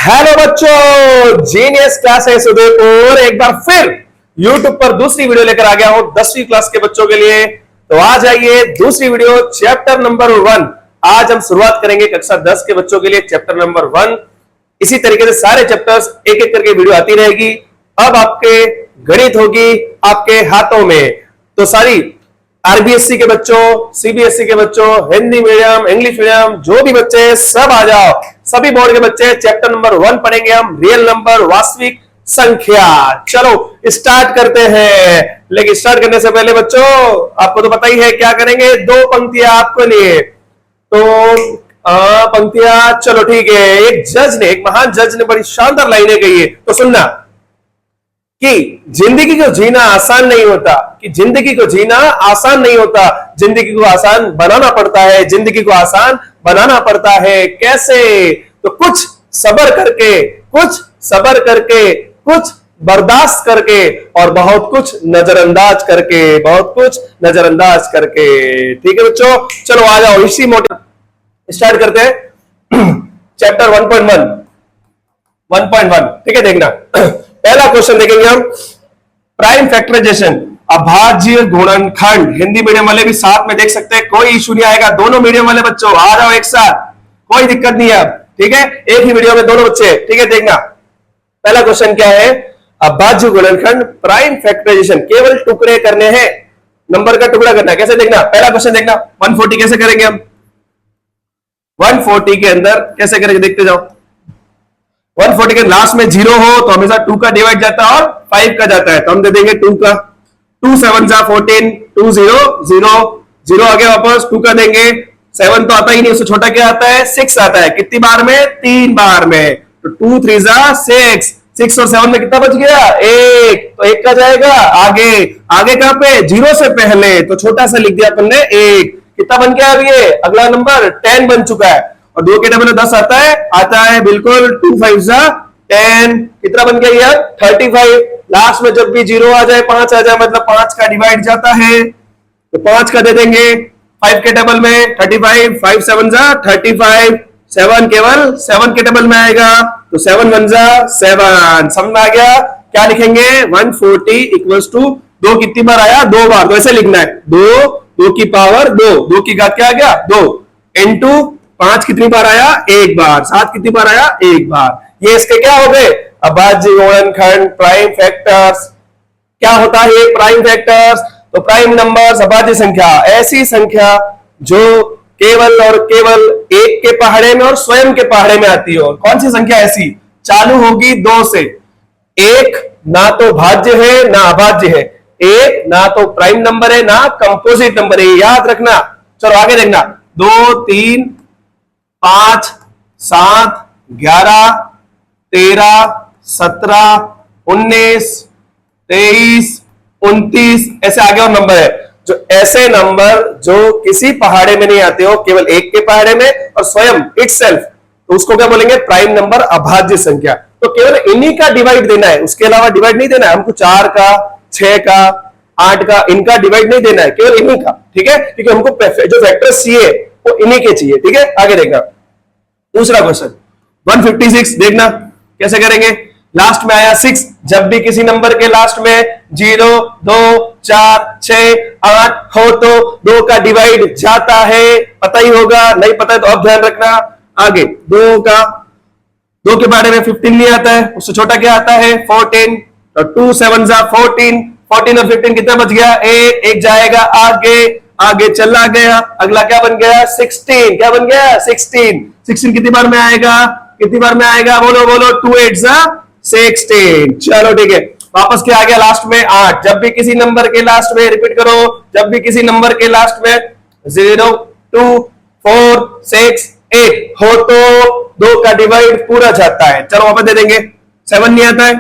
Hello बच्चों, genius classes Udaipur एक बार फिर YouTube पर दूसरी वीडियो लेकर आ गया हूं 10वीं क्लास के बच्चों के लिए। तो आ जाइए दूसरी वीडियो चैप्टर नंबर 1। आज हम शुरुआत करेंगे कक्षा 10 के बच्चों के लिए चैप्टर नंबर 1। इसी तरीके से सारे चैप्टर्स एक एक करके वीडियो आती रहेगी। अब आपके गणित होगी आपके हाथों में। तो सारी आरबीएससी के बच्चों, सीबीएसई के बच्चों, हिंदी मीडियम, इंग्लिश मीडियम, जो भी बच्चे सब आ जाओ। सभी बोर्ड के बच्चे चैप्टर नंबर 1 पढ़ेंगे हम, रियल नंबर, वास्तविक संख्या। चलो स्टार्ट करते हैं। लेकिन स्टार्ट करने से पहले बच्चों आपको तो पता ही है क्या करेंगे। 2 पंक्तियां आपके लिए। तो पंक्तियां, चलो ठीक है। एक महान जज ने बड़ी शानदार लाइनें कही है, तो सुनना कि जिंदगी को जीना आसान नहीं होता, जिंदगी को आसान बनाना पड़ता है। जिंदगी को आसान बनाना पड़ता है कैसे? तो कुछ सब्र करके, कुछ बर्दाश्त करके और बहुत कुछ नजरअंदाज करके। ठीक है बच्चों, चलो आ जाओ इसी मोटे स्टार्ट करते हैं। चैप्टर 1.1। ठीक है, देखना पहला क्वेश्चन देखेंगे हम, प्राइम फैक्टराइजेशन, अभाज्य गुणनखंड। हिंदी मीडियम वाले भी साथ में देख सकते हैं, कोई इशू नहीं आएगा। दोनों मीडियम वाले बच्चों आ जाओ एक साथ, कोई दिक्कत नहीं है। ठीक है, एक ही वीडियो में दोनों बच्चे। ठीक है, देखना पहला क्वेश्चन क्या है। अभाज्य गुणनखंड प्राइम फैक्टराइजेशन, केवल टुकड़े करने हैं, नंबर का टुकड़ा करना है। कैसे देखना, पहला क्वेश्चन देखना। 140 कैसे करेंगे हम? 140 के अंदर कैसे करेंगे देखते जाओ। 140 के लास्ट में 0 हो तो हमेशा 2 का डिवाइड जाता है और 5 का जाता है, तो हम दे देंगे 2 का। 2 7 14, 2 0 0 0 आगे वापस 2 का देंगे। 7 तो आता ही नहीं, उससे छोटा क्या आता है? 6 आता है। कितनी बार में? 3 बार में। तो 2 3 6, 6 और 7 में कितना बच गया? 1। तो 1 का जाएगा आगे कहां पे? 0 से पहले, तो छोटा सा लिख दिया अपन ने 1। कितना बन गया? अब ये अगला नंबर 10 बन चुका है। और 2 के टेबल में 10 आता है बिल्कुल। 2 5 10, कितना बन गया यार? 35। लास्ट में जब भी 0 आ जाए, 5 आ जाए, मतलब 5 का डिवाइड जाता है, तो 5 का दे देंगे। 5 के टेबल में 35, 5 7 35, 7 केवल 7 के टेबल में आएगा, तो 7 1 7। समझ में आ गया? क्या लिखेंगे? 140 इक्वल्स टू 2 कितनी बार आया? 2 बार। तो ऐसे लिखना है, 2 की पावर 2 की घात क्या आ गया? 2 इंटू 5 कितनी बार आया? 1 बार। 7 कितनी बार आया? 1 बार। ये इसके क्या हो गए? अभाज्य गुणनखंड प्राइम फैक्टर्स। क्या होता है ये प्राइम फैक्टर्स? तो प्राइम नंबर्स, अभाज्य संख्या, ऐसी संख्या जो केवल और केवल एक के पहाड़े में और स्वयं के पहाड़े में आती हो। कौन सी संख्या ऐसी? चालू होगी 2 से। 1 ना तो भाज्य है ना अभाज्य है, 1 ना तो प्राइम नंबर है ना कंपोजिट नंबर है, याद रखना। चलो आगे देखना। 2 3 5 7 11 13 17 19 23 29, ऐसे आगे और नंबर है। जो ऐसे नंबर जो किसी पहाड़े में नहीं आते हो, केवल एक के पहाड़े में और स्वयं इटसेल्फ, तो उसको क्या बोलेंगे? प्राइम नंबर, अभाज्य संख्या। तो केवल इन्हीं का डिवाइड देना है, उसके अलावा डिवाइड नहीं देना है हमको। 4 का, 6 का, 8 का, इनका डिवाइड नहीं देना है, केवल इन्हीं का। ठीक है, क्योंकि हमको जो फैक्टर्स चाहिए वो इन्हीं के चाहिए। ठीक है, आगे देखना दूसरा क्वेश्चन। 156 देखना कैसे करेंगे। लास्ट में आया 6, जब भी किसी नंबर के लास्ट में 0 2 4 6 8 हो तो 2 का डिवाइड जाता है। पता ही होगा, नहीं पता है तो अब ध्यान रखना। आगे 2 के बारे में 15 नहीं आता है, उससे छोटा क्या आता है? 14। तो 2 7 14, 14 और 15 कितना बच गया? 1 जाएगा आगे चला गया। अगला क्या बन गया? 16। क्या बन गया? 16 कितनी बार में आएगा? बोलो 2 8 16। चलो ठीक है, वापस क्या आ गया? लास्ट में 8। जब भी किसी नंबर के लास्ट में, रिपीट करो, जब भी किसी नंबर के लास्ट में 0 2 4 6 8 हो तो 2 का डिवाइड पूरा जाता है। चलो वापस दे देंगे। 7 नहीं आता है,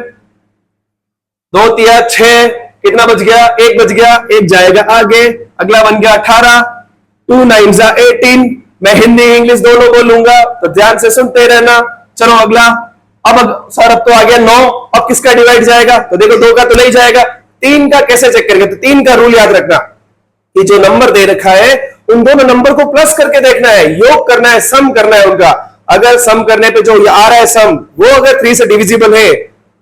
2 3 6, कितना बच गया? 1 बच गया, 1 जाएगा आगे। अगला बन गया 18। 2 9 18। मैं हिंदी इंग्लिश दोनों बोलूंगा, तो ध्यान से सुनते रहना। चलो अगला। अब सर अब तो आ गया 9, अब किसका डिवाइड जाएगा? तो देखो 2 का तो नहीं जाएगा। 3 का कैसे चेक करेंगे? तो 3 का रूल याद रखना कि जो नंबर दे रखा है उन दोनों नंबर को प्लस करके देखना है, योग करना है, सम करना है उनका। अगर सम करने पे जो ये आ रहा है सम, वो अगर 3 से डिविजिबल है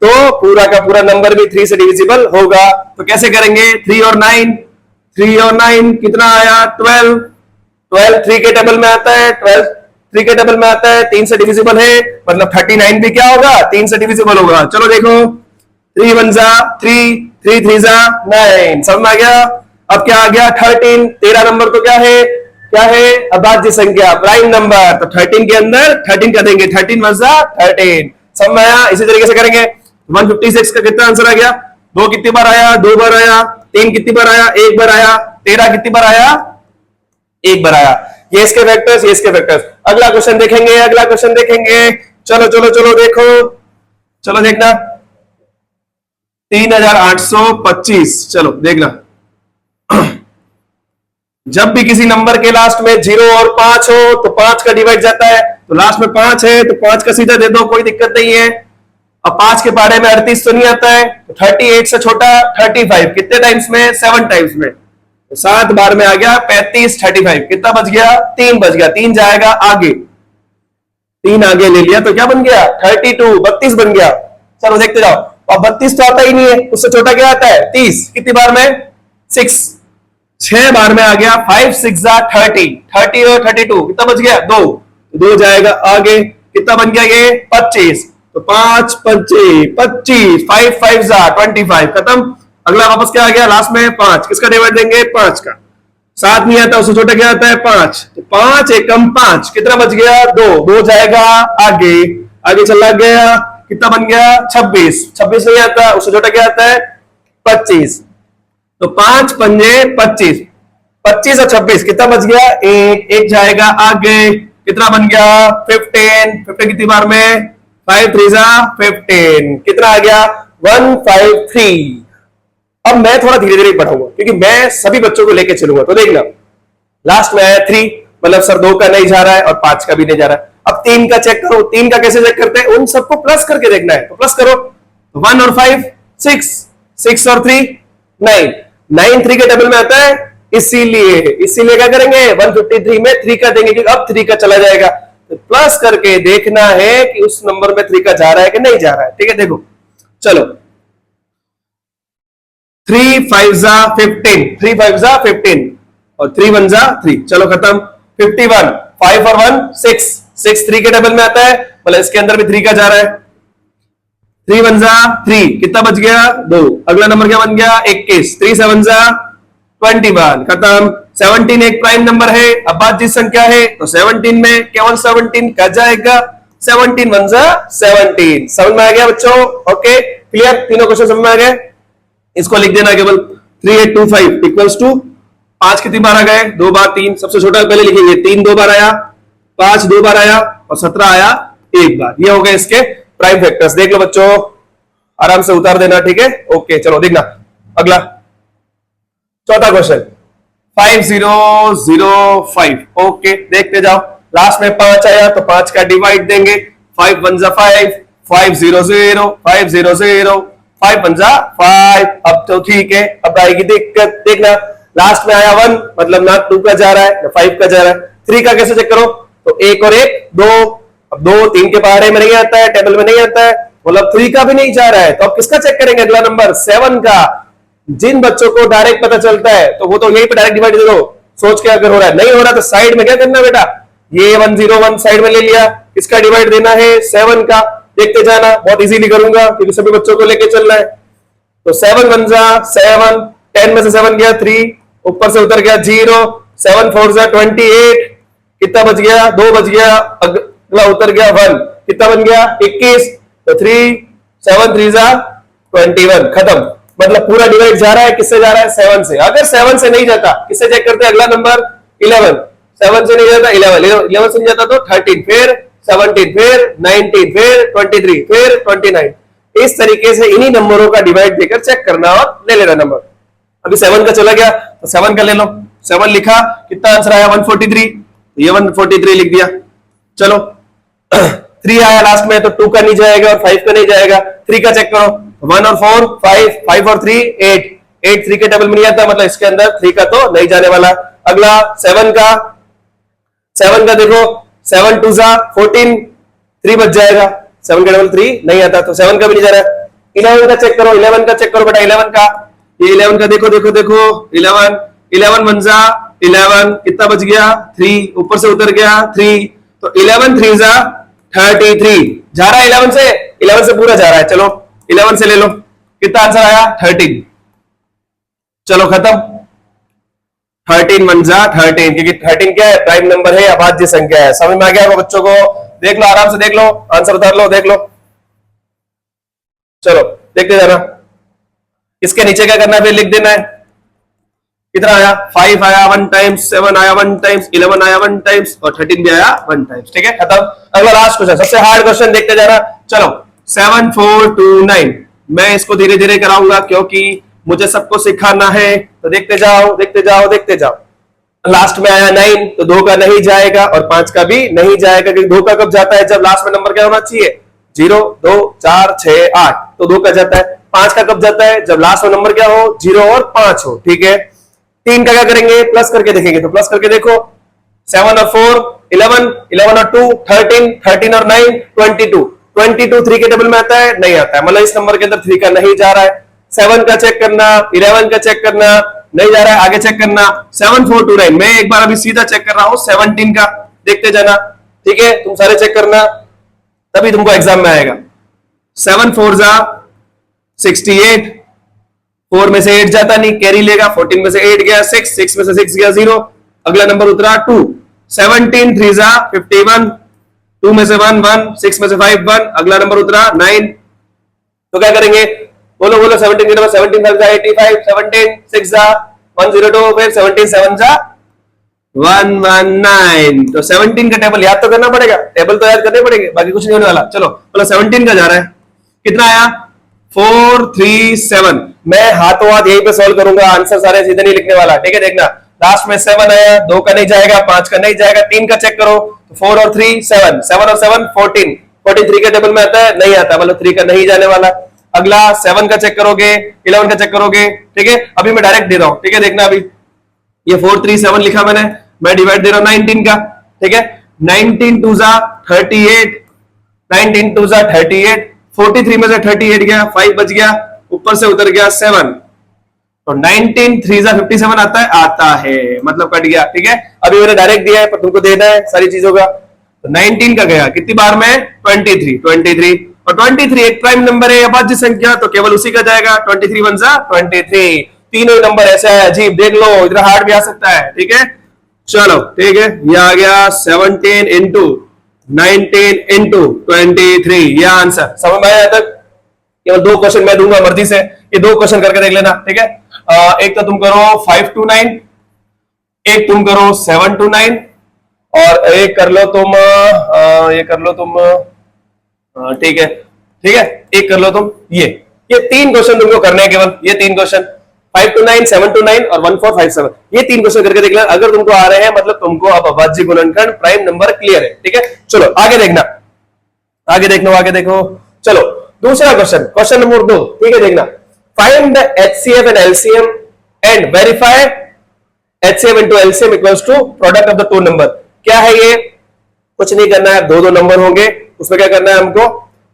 तो पूरा का पूरा नंबर भी 3 से डिविजिबल होगा। तो कैसे करेंगे? 3 और 9, 3 और 9 कितना आया? 12। 12 3 के टेबल में आता है, 12 3 के टेबल में आता है, 3 से डिविजिबल है, मतलब 39 भी क्या होगा? 3 से डिविजिबल होगा। चलो देखो, 3 1 जा 3, 3 3 जा 9, समझ में आ गया? अब क्या आ गया? 13। 13 नंबर तो क्या है? क्या है? अभाज्य संख्या, प्राइम नंबर। तो 13 के अंदर 13 कर देंगे, 13 1 जा 13, समझ में आया? इसी तरीके से करेंगे। 156 का कितना आंसर आ गया? 2 कितनी बार आया? 2 बार आया। 3 कितनी बार आया? 1 बार आया। 13 कितनी बार आया? 1 बार आया। ये इसके वेक्टर्स, ये इसके वेक्टर्स। अगला क्वेश्चन देखेंगे, अगला क्वेश्चन देखेंगे। चलो चलो चलो देखो, चलो देखना 3825। चलो देखना, जब भी किसी नंबर के लास्ट में 0 और 5 हो तो 5 का डिवाइड जाता है। तो लास्ट में 5 है तो 5 का सीधा दे दो, कोई दिक्कत नहीं है। अब 5 के पहाड़े में 38 तो नहीं आता है, तो 38 से छोटा 35 कितने टाइम्स में? 7 टाइम्स में। तो 7 बार में आ गया 35, 35 कितना बच गया? 3 बच गया। 3 जाएगा आगे, 3 आगे ले लिया तो क्या बन गया? 32, 32 बन गया। चलो देखते जाओ। अब 32 तो आता ही नहीं है, उससे छोटा क्या आता है? 30 कितनी बार में? 6 6 बार में आ गया। 5 6 30, 30 और 32 कितना बच गया? 2, 2 जाएगा आगे, कितना बन गया ये? 25। तो 5 5 25, 5 5 25, खत्म। अगला वापस क्या आ गया? लास्ट में 5, किसका डिवाइड देंगे? 5 का। 7 नहीं आता, उससे छोटा क्या आता है? 5। तो 5 एकम 5 कितना बच गया? 2, 2 जाएगा आगे, आगे चला गया, कितना बन गया? 26। 26 नहीं आता, उससे छोटा क्या आता है? 25। तो 5 पंजे 25, 25 और 26 कितना बच गया? 1, 1 जाएगा आगे, कितना बन गया? 15। 15 कितनी बार में? 5 3 15, कितना आ गया? 153। अब मैं थोड़ा धीरे धीरे पढ़ाऊंगा क्योंकि मैं सभी बच्चों को लेके चलूंगा। तो देखना, लास्ट में आया 3, मतलब सर 2 का नहीं जा रहा है और 5 का भी नहीं जा रहा है। अब 3 का चेक करो। 3 का कैसे चेक करते हैं? उन सबको प्लस करके देखना है, तो प्लस करो। 1 और 5 6, 6 और 3 9, 9 3 के टेबल में आता है, इसीलिए क्या करेंगे? 153 में 3 का देंगे क्योंकि अब 3 का चला जाएगा। तो प्लस करके देखना है कि उस नंबर में 3 का जा रहा है कि नहीं जा रहा है। ठीक है, देखो चलो, 3 5 15, 3 5 15 और 3 1 3, चलो खत्म। 51, 5 और 1 6, 6 3 के टेबल में आता है, मतलब इसके अंदर भी 3 का जा रहा है। 3 1 3, कितना बच गया? 2। अगला नंबर क्या बन गया? 21। 3 7 21, खत्म। 17 एक प्राइम नंबर है। अब बात जिस संख्या है तो 17 में केवल 17 का जाएगा। 17 1 17, समझ में आ गया बच्चों? ओके क्लियर, तीनों क्वेश्चन समझ में आ गए। इसको लिख देना केवल 3825 इक्वल्स टू 5 कितनी बार आ गए? 2 बार। 3 सबसे छोटा पहले लिखेंगे, 3 2 बार आया, 5 2 बार आया और 17 आया 1 बार। ये हो गए इसके प्राइम फैक्टर्स। देख लो बच्चों, आराम से उतार देना, ठीक है? ओके चलो देखना अगला चौथा क्वेश्चन 5005। ओके देखते जाओ, लास्ट में 5 आया तो 5 का डिवाइड देंगे। 5 1 5, 5 0 0, 5 0 0, 5 1 5। अब तो ठीक है, अब आएगी दिक्कत। देखना लास्ट में आया 1, मतलब ना 2 का जा रहा है ना 5 का जा रहा है। 3 का कैसे चेक करो? तो 1 और 1 2। अब 2 3 के पहाड़े में नहीं आता है, टेबल में नहीं आता है, मतलब 3 का भी नहीं जा रहा है। तो अब किसका चेक करेंगे? अगला नंबर 7 का। जिन बच्चों को डायरेक्ट पता चलता है तो वो तो यहीं पे डायरेक्ट डिवाइड दे दो, सोच के अगर हो रहा है। नहीं हो रहा तो साइड में क्या करना बेटा? ये 101 साइड में ले लिया, किसका डिवाइड देना है? 7 का। देखते जाना, बहुत इजीली करूंगा क्योंकि सभी बच्चों को लेके चलना है। तो 7 1 7, 10 में से 7 गया 3, ऊपर से उतर गया 0, 7 4 28, कितना बच गया? 2 बच गया, अगला उतर गया 1, कितना बन गया? 21। तो 3 7 3 21, खत्म। मतलब पूरा डिवाइड जा रहा है, किससे जा रहा है? 7 से। अगर 7 से नहीं जाता, किससे चेक करते हैं? अगला नंबर 11। 7 से नहीं जाता 11, 11 से नहीं जाता तो 13, फिर 17, फिर 19, फिर 23, फिर 29। इस तरीके से इन्हीं नंबरों का डिवाइड देकर चेक करना और ले लेना नंबर। अभी 7 का चला गया तो 7 का ले लो। 7 लिखा, कितना आंसर आया? 143। तो ये 143 लिख दिया। चलो 3 आया लास्ट में, तो 2 का नहीं जाएगा और 5 का नहीं जाएगा। 3 का चेक करो, 1 और 4 5, 5 और 3 8, 8 3 के टेबल में नहीं आता, मतलब इसके अंदर 3 का तो नहीं जाने वाला। अगला 7 का देखो, 7 2 जा 14, 3 बच जाएगा। 7 का डबल 3 नहीं आता, तो 7 का भी नहीं जा रहा है। 11 का चेक करो, 11 का चेक करो बेटा, 11 का, ये 11 का देखो देखो देखो, 11 11 1 जा 11, कितना बच गया 3, ऊपर से उतर गया 3, तो 11 3 जा 33 जा रहा है। 11 से पूरा जा रहा है। चलो 11 से ले लो, कितना आंसर आया 13। चलो खत्म। 13 1 जा 13, क्योंकि 13 क्या है, प्राइम नंबर है, अभाज्य संख्या है। समझ में आ गया बच्चों को? देख लो आराम से, देख लो आंसर उतार लो, देख लो। चलो देखते जाना। इसके नीचे क्या करना है, फिर लिख देना है। कितना आया 5 आया 1 टाइम्स, 7 आया 1 टाइम्स, 11 आया 1 टाइम्स और 13 भी आया 1 टाइम्स। ठीक है, खत्म। अगला लास्ट क्वेश्चन, सबसे हार्ड क्वेश्चन देखते जाना। चलो 7 4 2 9, मैं इसको धीरे धीरे कराऊंगा क्योंकि मुझे सबको सिखाना है, तो देखते जाओ देखते जाओ देखते जाओ। लास्ट में आया 9, तो 2 का नहीं जाएगा और 5 का भी नहीं जाएगा, क्योंकि 2 का कब जाता है, जब लास्ट में नंबर क्या होना चाहिए, 0 2 4 6 8, तो 2 का जाता है। 5 का कब जाता है, जब लास्ट में नंबर क्या हो, 0 और 5 हो। ठीक है, 3 का क्या करेंगे, प्लस करके देखेंगे, तो प्लस करके देखो, 7 और 4 11, 11 और 2 13, 13 और 9 22, 22 3 के टेबल में आता है, नहीं आता है, मतलब इस नंबर के अंदर 3 का नहीं जा रहा है। 7 का चेक करना, 11 का चेक करना, नहीं जा रहा है, आगे चेक करना। 7 4 2 9, मैं एक बार अभी सीधा चेक कर रहा हूं 17 का, देखते जाना। ठीक है, तुम सारे चेक करना, तभी तुमको एग्जाम में आएगा। 7 4 जा 68, 4 में से 8 जाता नहीं, कैरी लेगा, 14 में से 8 गया 6, 6 में से 6 गया 0, अगला नंबर उतरा 2। 17 3 जा 51, 2 में से 1 1, 6 में से 5 1, अगला नंबर उतरा 9, तो क्या करेंगे, बोलो बोलो, 17 के नंबर 17 5 जा 85, 17 6 जा 102, फिर 17 7 जा 119, तो 17 का टेबल याद तो करना पड़ेगा, टेबल तो याद करने पड़ेंगे, बाकी कुछ नहीं होने वाला। चलो बोलो 17 का जा रहा है, कितना आया 4 3 7, मैं हाथों हाथ यहीं पे सॉल्व करूंगा, आंसर सारे सीधे नहीं लिखने वाला। ठीक है, देखना लास्ट में 7 आया, 2 का नहीं जाएगा, 5 का नहीं जाएगा, 3 का चेक करो, तो 4 और 3 7, 7 और 7 14, 14 3 के टेबल में आता है, नहीं आता, मतलब 3 का नहीं जाने वाला। अगला 7 का चेक करोगे, 11 का चेक करोगे। ठीक है, अभी मैं डायरेक्ट दे रहा हूं। ठीक है, देखना अभी ये 4 3 7 लिखा मैंने, मैं डिवाइड दे रहा हूं 19 का। ठीक है, 19 2 जा 38, 19 2 जा 38, 43 में से 38 गया, 5 बच गया, ऊपर से उतर गया 7, तो 19 3 जा 57 आता है, आता है, मतलब कट गया। ठीक है, अभी मैंने डायरेक्ट दिया है, पर तुमको देना है सारी चीजों का। तो 19 का गया कितनी बार में, 23, और 23 एक प्राइम नंबर है, अभाज्य संख्या, तो केवल उसी का जाएगा। 23 1 जा 23, तीनों ही नंबर ऐसा है अजीब, देख लो, इधर हार्ड भी आ सकता है। ठीक है, चलो ठीक है, ये आ गया 17 इंटू 19 इंटू 23, ये आंसर। समझ में आया तक? केवल 2 क्वेश्चन मैं दूंगा मर्जी से, ये 2 क्वेश्चन करके देख लेना। ठीक है, एक तो तुम करो 5 to 9, एक तुम करो 7 to 9, और एक कर लो तुम ये कर लो तुम, ठीक है ठीक है, एक कर लो तुम ये 3 क्वेश्चन तुमको करने हैं, केवल ये 3 क्वेश्चन, 5 to 9, 7 to 9 और 1 4 5 7, ये 3 क्वेश्चन करके देख लेना। अगर तुमको आ रहे हैं, मतलब तुमको अब अभाज्य गुणनखंड प्राइम नंबर क्लियर है। ठीक है, चलो आगे देखना, आगे देखो, आगे देखो। चलो दूसरा क्वेश्चन, क्वेश्चन नंबर 2। ठीक है, देखना, find the HCF and LCM and verify HCF into LCM equals to product of the 2 number. क्या है ये, कुछ नहीं करना है, 2 नंबर होंगे, उसमें क्या करना है हमको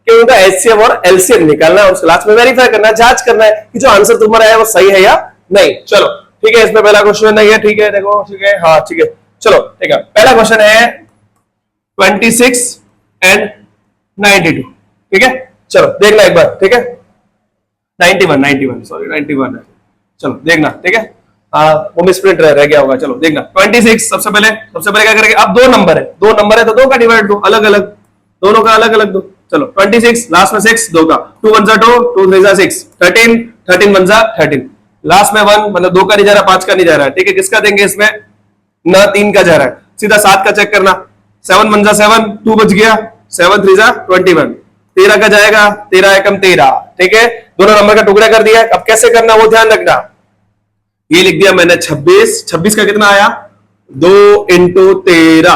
कि उनका HCF और LCM निकालना है, उसके लास्ट में वेरीफाई करना है, जांच करना है कि जो आंसर तुम्हारा है वो सही है या नहीं। चलो ठीक है, इसमें पहला क्वेश्चन नहीं है। ठीक है, देखो, ठीक है, हाँ ठीक है, चलो ठीक है, पहला क्वेश्चन है 26 एंड 92। ठीक है, चलो देखना एक बार। ठीक है, 91 सॉरी 91 है, चलो देखना। ठीक है, वो मिसप्रिंट रह गया होगा। चलो देखना 26, सबसे पहले क्या करेंगे, अब 2 नंबर है, 2 नंबर है तो 2 का डिवाइड दो, अलग अलग, दोनों का अलग अलग दो। चलो 26, लास्ट में 6, 2 का, 2 1 जा 2, 2 3 जा 6, 13, 13 1 जा 13, लास्ट में 1, मतलब 2 का नहीं जा रहा, 5 का नहीं जा रहा है। ठीक है, किसका देंगे इसमें, ना 3 का जा रहा है, सीधा 7 का चेक करना, 7 1 जा 7, 2 बच गया, 7 3 जा 21, 13 का जाएगा, 13 एकम 13। ठीक है, दोनों नंबर का टुकड़ा कर दिया। अब कैसे करना वो ध्यान रखना, ये लिख दिया मैंने 26, 26 का कितना आया 2 इंटू 13।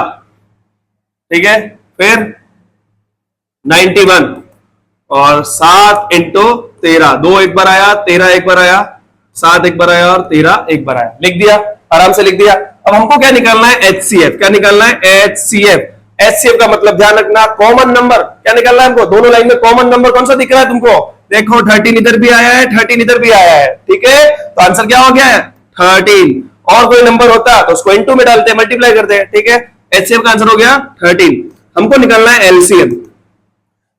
ठीक है, फिर 91 और 7 इंटू 13, 2 एक बार आया, 13 एक बार आया, 7 एक बार आया और 13 एक बार आया, लिख दिया, आराम से लिख दिया। अब हमको क्या निकालना है, HCF। क्या निकालना है, HCF। HCF का मतलब ध्यान रखना, कॉमन नंबर क्या निकलना है हमको, दोनों लाइन में कॉमन नंबर कौन सा दिख रहा है तुमको, देखो 13 इधर भी आया है, 13 इधर भी आया है, ठीक है, तो आंसर क्या हो गया है 13। और कोई नंबर होता तो उसको इनटू में डालते, मल्टीप्लाई करते हैं, ठीक है। HCF का आंसर हो गया 13। हमको निकालना है LCM।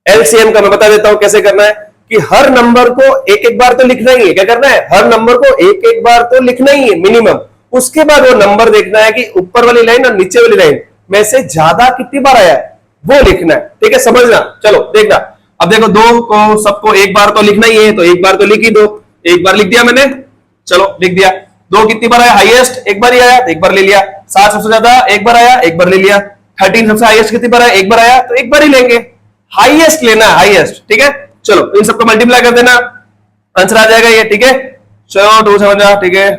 LCM का मैं बता देता हूं कैसे करना है, कि हर नंबर को एक एक बार तो लिखना ही है, क्या करना है, हर नंबर को एक एक बार तो लिखना ही है मिनिमम, उसके बाद वो नंबर देखना है कि ऊपर वाली लाइन और नीचे वाली लाइन में से ज्यादा कितनी बार आया है वो लिखना है, ठीक है, समझना। चलो देखना, अब देखो दो को सबको एक बार तो लिखना ही है, तो एक बार तो लिख ही दो, एक बार लिख दिया मैंने, चलो लिख दिया। दो कितनी बार आया, हाईएस्ट एक बार ही आया, एक बार ले लिया। 7 सबसे ज्यादा एक बार आया, एक बार ले लिया। 13 सबसे हाईएस्ट कितनी बार आया, एक बार आया, तो एक बार ही लेंगे, हाईएस्ट लेना है, हाईएस्ट, ठीक है। चलो इन सबको मल्टीप्लाई कर देना, आंसर आ जाएगा ये, ठीक है। चलो 2 समझा, ठीक है,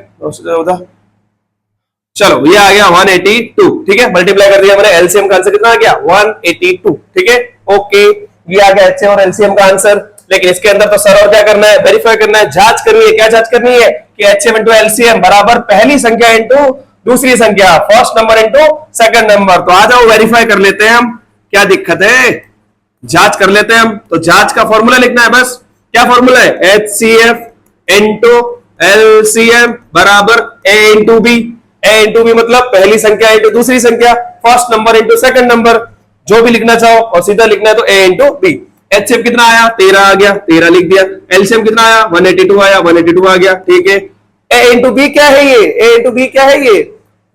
चलो ये आ गया 182, ठीक है, मल्टीप्लाई कर दिया मैंने, एलसीएम का आंसर कितना आ गया 182, ठीक है, ओके, ये आ गया एचसीएम और एलसीएम का आंसर। लेकिन इसके अंदर तो सर और क्या करना है, वेरीफाई करना है, जांच करनी है, क्या जांच करनी है कि एचसीएम इंटू एलसीएम बराबर पहली संख्या इंटू दूसरी संख्या, first number into second number. तो आ जाओ वेरीफाई कर लेते हैं हम, क्या दिक्कत है, जांच कर लेते हैं हम। तो जांच का फॉर्मूला लिखना है बस, क्या फॉर्मूला है, एचसीएफ इंटू एलसीएम बराबर ए इंटू बी। ए इंटू बी मतलब पहली संख्या इंटू दूसरी संख्या, first number into second number, जो भी लिखना चाहो, और सीधा लिखना है तो ए इंटू बी। एचसीएफ कितना आया 13 आ गया, 13 लिख दिया। एलसीएम कितना आया 182 आया, 182 आ गया, ठीक है। ए इंटू बी क्या है, ये ए इंटू बी क्या है,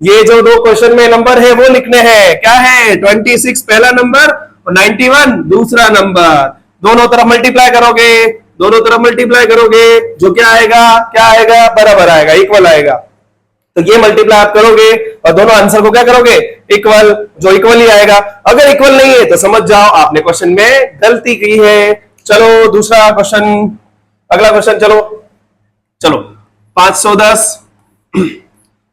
ये जो दो क्वेश्चन में नंबर है वो लिखने हैं, क्या है 26 पहला नंबर और 91 दूसरा नंबर, दोनों तरफ मल्टीप्लाई करोगे, दोनों तरफ मल्टीप्लाई करोगे, जो क्या आएगा बराबर आएगा, इक्वल आएगा। तो ये मल्टीप्लाई आप करोगे और दोनों आंसर को क्या करोगे, इक्वल, जो इक्वल ही आएगा। अगर इक्वल नहीं है तो समझ जाओ आपने क्वेश्चन में गलती की है। चलो दूसरा क्वेश्चन, अगला क्वेश्चन, चलो 510,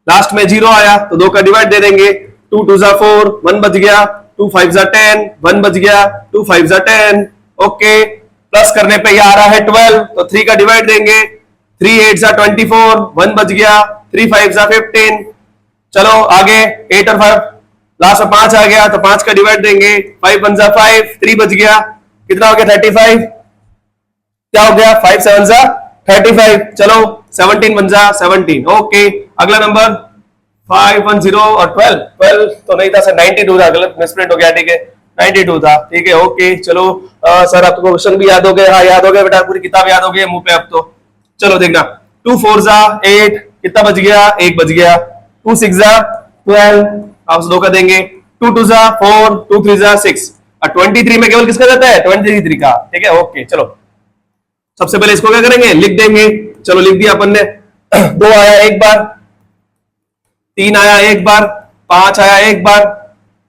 लास्ट में 0 आया तो 2 का डिवाइड दे देंगे, 2 2 4, 1 बच गया, 2 5 10, 1 बच गया, 2 5 10, ओके। प्लस करने पे ये आ रहा है 12, तो 3 का डिवाइड देंगे, 3 8 24, 1 बच गया, 3 5 15। चलो आगे 8 और 5, लास्ट में 5 आ गया तो 5 का डिवाइड देंगे, 5 1 5, 3 बच गया, कितना हो गया 35, क्या हो गया 5 7 35, चलो 17 बन जा 17, ओके। अगला नंबर 5 1 0 और 12 तो नहीं था सर, 92 था, गलत मिसप्रिंट हो गया, ठीक है 92 था, ठीक है, ओके। चलो सर आपको क्वेश्चन भी याद हो गए, हाँ याद हो गया बेटा, पूरी किताब याद हो गई मुंह पे अब तो। चलो देखना, 2 4 8, कितना बच गया, 1 बच गया, 2 6 12, आप 2 का देंगे, 2 2 4, 2 3 6, और 23 में केवल किसका जाता है 23 का, ठीक है, ओके। चलो सबसे पहले इसको क्या करेंगे, लिख देंगे, चलो लिख दिया अपन ने। 2 आया एक बार, 3 आया एक बार, 5 आया एक बार,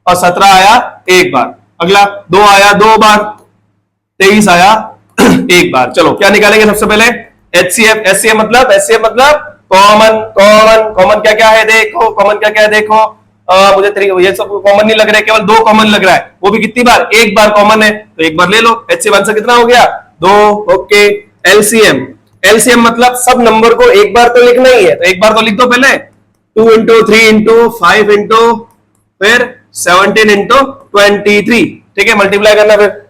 और 17 आया एक बार। अगला 2 आया 2 बार, 23 आया एक बार। चलो क्या निकालेंगे सबसे पहले, एचसीएफ। एचसीएफ मतलब कॉमन क्या क्या है देखो, कॉमन क्या क्या है देखो, मुझे ये सब कॉमन नहीं लग रहा है, केवल 2 कॉमन लग रहा है, वो भी कितनी बार, एक बार कॉमन है तो एक बार ले लो। एचसीएफ आंसर कितना हो गया 2, ओके। एलसीएम मतलब सब नंबर को एक बार तो लिखना ही है, तो एक बार तो लिख दो पहले, 2 इंटू 3 इंटू 5 इंटू फिर 17 इंटू 23, ठीक है, मल्टीप्लाई करना फिर।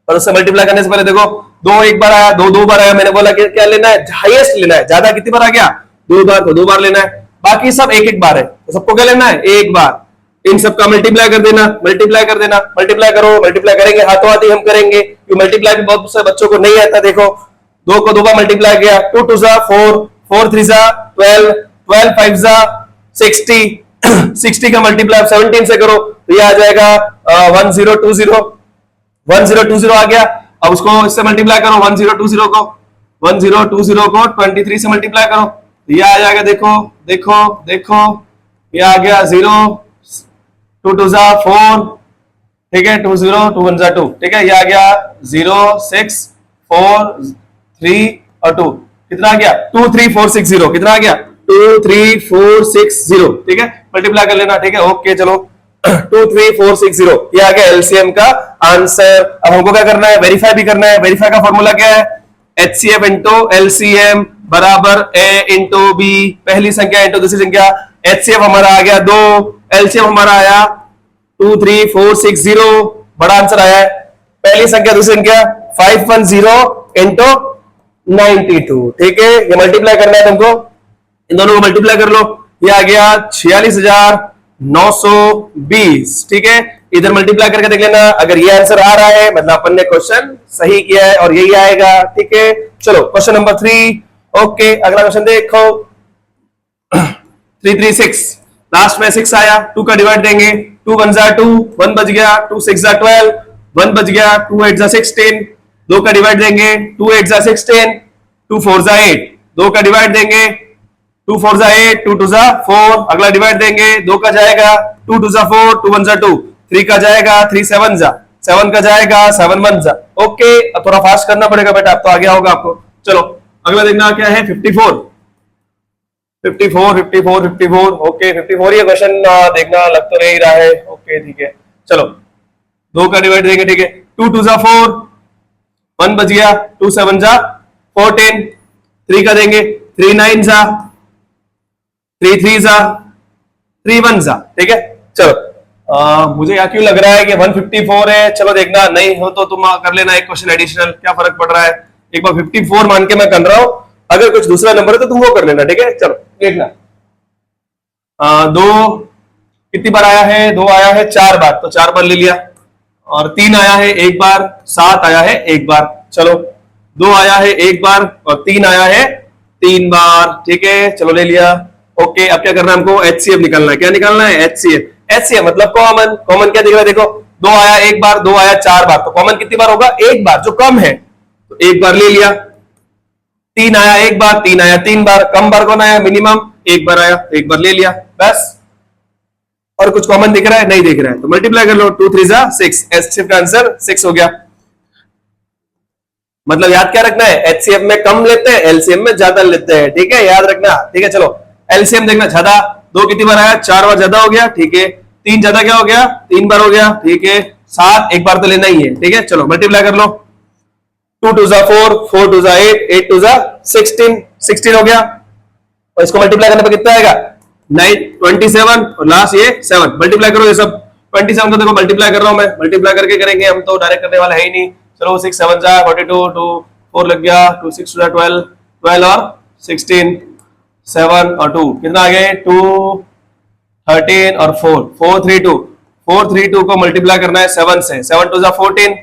और उससे मल्टीप्लाई करने से पहले देखो 2 एक बार आया, 2 2 बार आया, मैंने बोला कि क्या लेना है, हाईएस्ट लेना है, ज्यादा कितनी बार आ गया 2 बार, तो 2 बार लेना है, बाकी सब एक एक बार है, तो सबको क्या लेना है एक बार। इन सबका मल्टीप्लाई कर देना, मल्टीप्लाई कर देना, मल्टीप्लाई करो, मल्टीप्लाई करेंगे हाथों हाथ ही हम करेंगे, क्योंकि मल्टीप्लाई भी बहुत से बच्चों को नहीं आता। देखो 2 को 2 बार मल्टीप्लाई किया, 2 2 4, 4 3 12, 12 5 60, 60 का मल्टीप्लाई 17 से करो तो ये आ जाएगा 1020, 1020 आ गया। अब उसको इससे मल्टीप्लाई करो, 1020 को 23 से मल्टीप्लाई करो, ये आ जाएगा, देखो देखो देखो, ये आ गया 0, 2 2 4, ठीक है, 2 0, 2 1 2, ठीक है, ये आ गया 0 6 4 3 और 2, कितना आ गया 2 3 4 6 0, कितना आ गया 2 3 4 6 0, ठीक है, मल्टीप्लाई कर लेना, ठीक है, ओके। चलो 2 3 4 6 0, ये आ गया एलसीएम का आंसर। अब हमको क्या करना है, वेरीफाई भी करना है। वेरीफाई का फॉर्मूला क्या है, एचसीएफ इंटू एलसीएम बराबर ए इंटू बी, पहली संख्या इंटू दूसरी संख्या। एचसीएफ हमारा आ गया 2, एलसीएम हमारा आया 23460 बड़ा आंसर आया है। पहली संख्या दूसरी संख्या 510 इंटू 92, ठीक है। ये मल्टीप्लाई करना है तुमको, इन दोनों को मल्टीप्लाई कर लो, ये आ गया 46,920, ठीक है। इधर मल्टीप्लाई करके देख लेना, अगर ये आंसर आ रहा है मतलब अपन ने क्वेश्चन सही किया है और यही आएगा, ठीक है। चलो क्वेश्चन नंबर 3, ओके। अगला क्वेश्चन देखो 336, लास्ट में 6 आया, 2 का डिवाइड देंगे, 2 1 जा 2, 1 बच गया, 2 6 जा 12, 1 बच गया, 2 8 जा 16, 2 का डिवाइड देंगे, 2 8 जा 16, 2 4 जा 8, 2 का डिवाइड देंगे, 2 4 जा 8, 2 2 जा 4, अगला डिवाइड देंगे, 2 का जाएगा, 2 2 जा 4, 2 1 जा 2, 3 का जाएगा, 3 7 जा, 7 का जाएगा, 7 1 जा, ओके। अब थोड़ा फास्ट करना पड़ेगा बेटा, अब तो आ गया होगा आपको। चलो अगला देखना क्या है, 54, 54 54 54, ओके 54 ये क्वेश्चन देखना लग तो नहीं रहा है, ओके ठीक है। चलो 2 का डिवाइड देंगे, ठीक है, 2 2 जा 4, 1 बच गया, 2 7 जा 14, 3 का देंगे, 3 9 जा, 3 3 जा, 3 1 जा, ठीक है। चलो मुझे यहाँ क्यों लग रहा है कि 154 है, चलो देखना, नहीं हो तो तुम कर लेना एक क्वेश्चन एडिशनल, क्या फर्क पड़ रहा है। एक बार 54 मान के मैं कर रहा हूं, अगर कुछ दूसरा नंबर है तो तुम वो कर लेना, ठीक है। चलो देखना, 2 कितनी बार आया है, 2 आया है 4 बार, तो 4 बार ले लिया, और 3 आया है 1 बार, 7 आया है 1 बार, चलो 2 आया है 1 बार और 3 आया है 3 बार, ठीक है। चलो ले लिया, ओके। अब क्या करना है हमको, एचसीएफ निकालना है। क्या निकालना है, एचसीएफ। एचसीएफ मतलब कॉमन, कॉमन क्या दिख रहा है, देखो 2 आया 1 बार, 2 आया 4 बार, तो कॉमन कितनी बार होगा, 1 बार, जो कम है तो 1 बार ले लिया। 3 आया 1 बार, 3 आया 3 बार, कम बार कौन आया, मिनिमम 1 बार आया, तो 1 बार ले लिया, बस। और कुछ कॉमन दिख रहा है, नहीं दिख रहा है, तो मल्टीप्लाई कर लो, 2 3 जा 6, एचसीएफ का आंसर 6 हो गया। मतलब याद क्या रखना है, एचसीएफ में कम लेते हैं, एलसीएम में ज्यादा लेते हैं, ठीक है, याद रखना, ठीक है। चलो एलसीएम देखना, ज्यादा 2 कितनी बार आया, 4 बार ज्यादा हो गया, ठीक है। 3 ज्यादा क्या हो गया, 3 बार हो गया, ठीक है। 7 1 बार तो लेना ही है, ठीक है। चलो मल्टीप्लाई कर लो, 2 2 जा 4, 4 2 जा 8, 8 2 जा 16, 16 हो गया, और इसको मल्टीप्लाई करने पर कितना आएगा, 9 27, और लास्ट ये 7, मल्टीप्लाई करो ये सब। 27 को देखो मल्टीप्लाई कर रहा हूं मैं, मल्टीप्लाई करके करेंगे हम, तो डायरेक्ट करने वाला है ही नहीं। चलो 6 7 जा 42, 2 4 लग गया, 2 6 जा 12, 12 और 16, 7 और 2 कितना आ गए, 2 13 और 4, 4 3 2, 4 3 2 को मल्टीप्लाई करना है 7 से, 7 2 जा 14,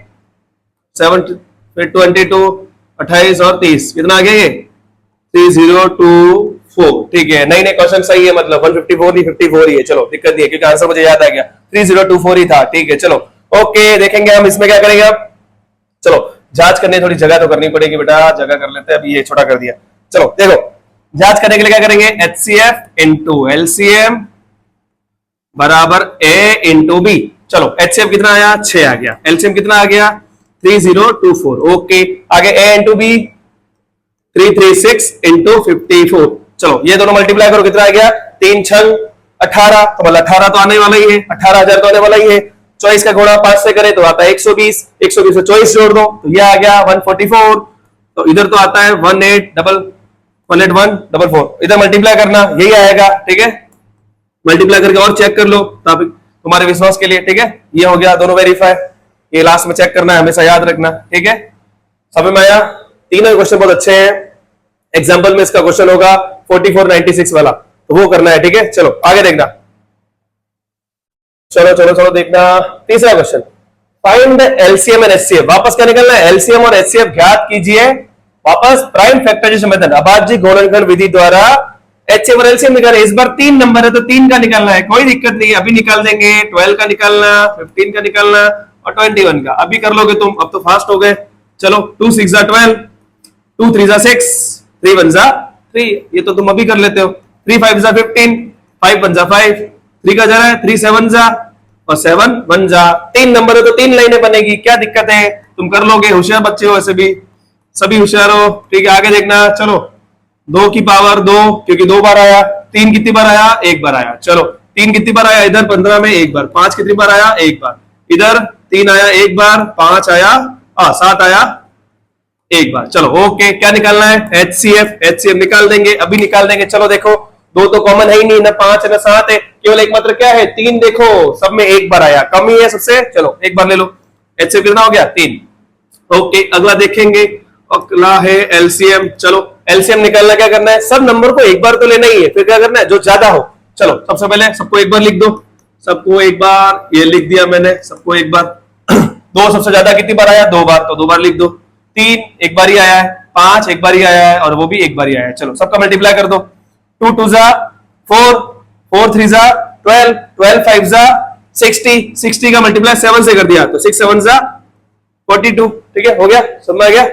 7 फिर 22, 28 और 30, कितना आ गया ये 3024, ठीक है। नहीं नहीं क्वेश्चन सही है, मतलब 154 नहीं 54 ही है। चलो दिक्कत नहीं है, क्योंकि आंसर मुझे याद आ गया, 3024 ही था, ठीक है। चलो ओके, देखेंगे हम इसमें क्या करेंगे अब। चलो जांच करने थोड़ी जगह तो करनी पड़ेगी बेटा, जगह कर लेते हैं, अभी ये छोटा कर दिया। चलो देखो जांच करने के लिए क्या करेंगे, एचसीएफ इंटू एलसीएम बराबर ए इंटू बी। चलो एचसीएफ कितना आया, 6 आ गया, एलसीएम कितना आ गया 3024, ओके। आगे ए इंटू बी 336 इंटू 54, चलो ये दोनों मल्टीप्लाई करो, कितना आ गया 3 6 18, तो मतलब 18 तो आने वाला ही है, 18,000 तो आने वाला ही है। 24 का गुणा 5 से करे तो आता है 120, 120 से 24 जोड़ दो तो ये आ गया 144, तो इधर तो आता है 18144, इधर मल्टीप्लाई करना यही आएगा, ठीक है। मल्टीप्लाई करके और चेक कर लो तुम्हारे विश्वास के लिए, ठीक है। ये हो गया दोनों वेरीफाई, ये लास्ट में चेक करना है, हमेशा याद रखना, ठीक है। समझ में आया, तीनों क्वेश्चन बहुत अच्छे हैं। एग्जाम्पल में इसका क्वेश्चन होगा 4496 वाला, तो वो करना है, ठीक है। चलो आगे देखना, चलो चलो चलो देखना तीसरा question, find the LCM and HCF. वापस क्या निकलना है, एलसीएम और एचसीएफ ज्ञात कीजिए, वापस प्राइम फैक्टराइजेशन मेथड अभाज्य गुणनखंड विधि द्वारा एचसीएफ और एलसीएम निकाले। इस बार 3 नंबर है तो 3 का निकालना है, कोई दिक्कत नहीं है, अभी निकाल देंगे। 12 का निकालना, 15 का निकालना और 21 का अभी कर लोगे तुम, अब तो फास्ट हो गए। चलो 2 6 जा 12, 2 3 जा 6, 3 1 जा 3, ये तो तुम अभी कर लेते हो। 3 5 जा 15, 5 1 जा 5, 3 का जा रहा है 3 7 जा और 7 1 जा। 3 नंबर है तो 3 लाइनें बनेगी, क्या दिक्कत है, तुम कर लोगे, होशियार बच्चे हो वैसे भी, सभी होशियार हो, ठीक है। आगे देखना, चलो 2 की पावर 2, क्योंकि 2 बार आया। 3 कितनी बार आया, 1 बार आया। चलो 3 कितनी बार आया, इधर 15 में 1 बार। 5 कितनी बार आया, 1 बार। इधर 3 आया 1 बार, 5 आया 7 आया 1 बार। चलो ओके, क्या निकालना है, एचसीएफ। एचसीएफ निकाल देंगे, अभी निकाल देंगे। चलो देखो 2 तो कॉमन है ही नहीं, ना 5 ना 7 है, केवल एक मात्र क्या है 3, देखो सब में एक बार आया, कम ही है सबसे, चलो एक बार ले लो। HCF कितना हो गया 3। ओके अगला देखेंगे, अगला है एलसीएम। चलो एलसीएम निकालना क्या करना है, सब नंबर को एक बार तो लेना ही है, फिर क्या करना है जो ज्यादा हो। चलो सबसे पहले सबको एक बार लिख दो, सबको एक बार, ये लिख दिया मैंने, सबको एक बार। दो सबसे ज्यादा कितनी बार आया, 2 बार, तो 2 बार लिख दो। 3 एक बार ही आया है, 5 एक बार ही आया है, और वो भी एक बार ही आया है। चलो सबका मल्टीप्लाई कर दो, 2 2 जा 4, 4 3 जा 12, 12 5 जा 60, 60 का मल्टीप्लाई 7 से कर दिया तो 6 7 जा 42। ठीक है, हो गया, समझ आ गया।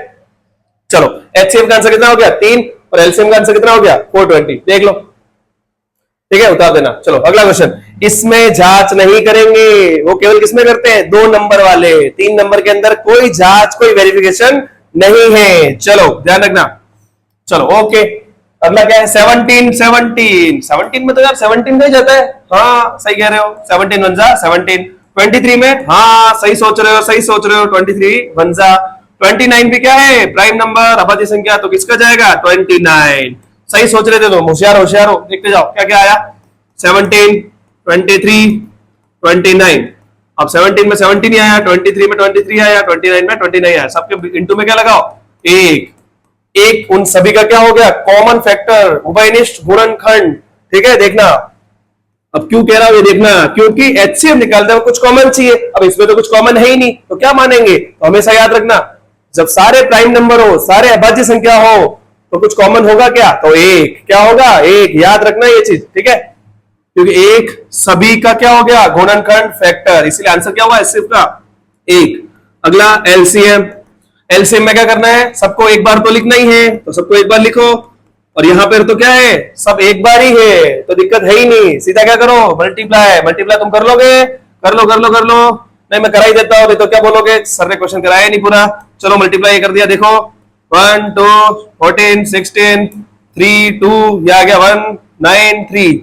चलो एचसीएफ का आंसर कितना हो गया 3, और एलसीएम का आंसर कितना हो गया 420, देख लो। ठीक है, उतार देना। चलो अगला क्वेश्चन, इसमें जांच नहीं करेंगे, वो केवल किसमें करते हैं 2 नंबर वाले, 3 नंबर के अंदर कोई जांच कोई वेरिफिकेशन नहीं है। चलो ध्यान रखना। चलो ओके, अगला क्या है 17, 17, 17 में तो यार 17 नहीं जाता है, हाँ सही कह रहे हो, 17 1 जा 17, 23 में, हाँ सही सोच रहे हो, सही सोच रहे हो, 23 1 जा 29 भी क्या है प्राइम नंबर अभाज्य संख्या, तो किसका जाएगा 29, सही सोच रहे थे तो होशियार होशियार हो। देखते जाओ क्या क्या आया, 17 23 29, अब 17 में 17 ही आया, 23 में 23 आया, 29 में 29 आया, सबके इंटू में क्या लगाओ एक, एक उन सभी का क्या हो गया कॉमन फैक्टर, उभयनिष्ठ गुणनखंड। ठीक है, देखना अब क्यों कह रहा हूं ये देखना, क्योंकि एचसीएफ निकालते हैं कुछ कॉमन चाहिए, अब इसमें तो कुछ कॉमन है ही नहीं, तो क्या मानेंगे, तो हमेशा याद रखना जब सारे प्राइम नंबर हो, सारे अभाज्य संख्या हो, तो कुछ कॉमन होगा क्या, तो एक, क्या होगा एक, याद रखना ये चीज। ठीक है, क्योंकि एक सभी का क्या हो गया गुणनखंड फैक्टर, इसलिए आंसर क्या हुआ एचसीएफ का एक। अगला एलसीएम, एलसीएम में क्या करना है, सबको एक बार तो लिखना ही है, तो सबको एक बार लिखो, और यहां पर तो क्या है सब एक बार ही है, तो दिक्कत है ही नहीं, सीधा क्या करो मल्टीप्लाई, मल्टीप्लाई तुम कर लोगे, कर लो कर लो कर लो, नहीं मैं करा ही देता हूं, तो क्या बोलोगे सर ने क्वेश्चन कराया नहीं पूरा, चलो मल्टीप्लाई कर दिया, देखो 1 2 14 16 3 2, ये आ गया 1 9 3,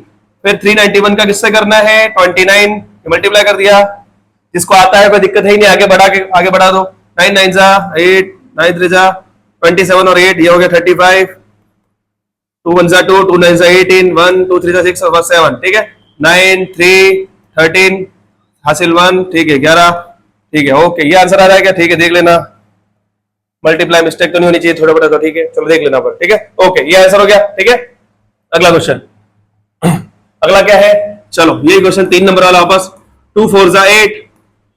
फिर 391 का किससे करना है 29, मल्टीप्लाई कर दिया, जिसको आता है कोई दिक्कत है ही नहीं, आगे बढ़ा के आगे बढ़ा दो, 9 9 जा 8, 9 3 जा 27 और 8, ये हो गया 35, 2 1 जा 2, 2 9 जा 18, 1 2 3 जा 6 और 7। ठीक है, 9 3 13 हासिल 1, ठीक है 11, ठीक है ओके, ये आंसर आ रहा है क्या, ठीक है देख लेना, मल्टीप्लाई मिस्टेक तो नहीं होनी चाहिए, थोड़ा बड़ा तो ठीक है, चलो देख लेना पर। ठीक है ओके, ये आंसर हो गया। ठीक है, अगला क्वेश्चन, अगला क्या है, चलो ये क्वेश्चन 3 नंबर वाला वापस, 2 4 जा 8,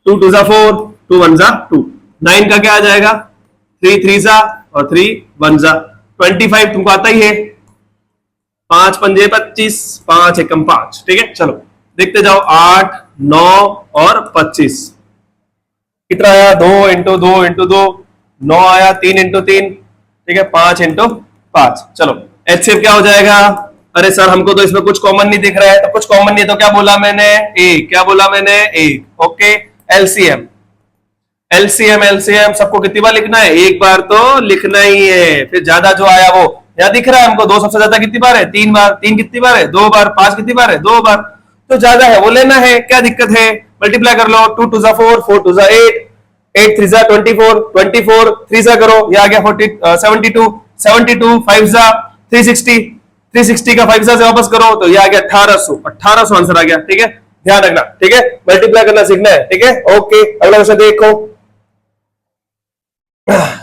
2 2 जा 4, 2 1 जा 2, 9 का क्या आ जाएगा 3 3 जा और 3 1 जा 25, तुमको आता ही है, 5 पंजे 25, 5 एकम 5। ठीक है, चलो देखते जाओ, 8 9 और 25 कितना आया, 2 इंटू 2 इंटू 2 9 आया, 3 इंटू 3, ठीक है 5 इंटू 5। चलो एचसीएफ क्या हो जाएगा, अरे सर हमको तो इसमें कुछ कॉमन नहीं दिख रहा है, तो कुछ कॉमन नहीं है तो क्या बोला मैंने एक, क्या बोला मैंने एक। ओके, एलसीएम, एलसीएम एलसीएम सबको कितनी बार लिखना है, एक बार तो लिखना ही है, फिर ज्यादा जो आया वो यहाँ दिख रहा है हमको, 2 सबसे ज्यादा कितनी बार है 3 बार, 3 कितनी बार है 2 बार, 5 कितनी बार है 2 बार, तो ज्यादा है वो लेना है, क्या दिक्कत है, मल्टीप्लाई कर लो, 2 2 जा 4, 4 2 जा 8, 8 3 जा 24, 24 3 जा करो, ये आ गया 72, 72 5 जा 360, 360 का 5 से वापस करो तो ये आ गया 1800, 1800 आंसर आ गया। ठीक है, ध्यान रखना, ठीक है मल्टीप्लाई करना सीखना है। ठीक है ओके, अगला क्वेश्चन देखो,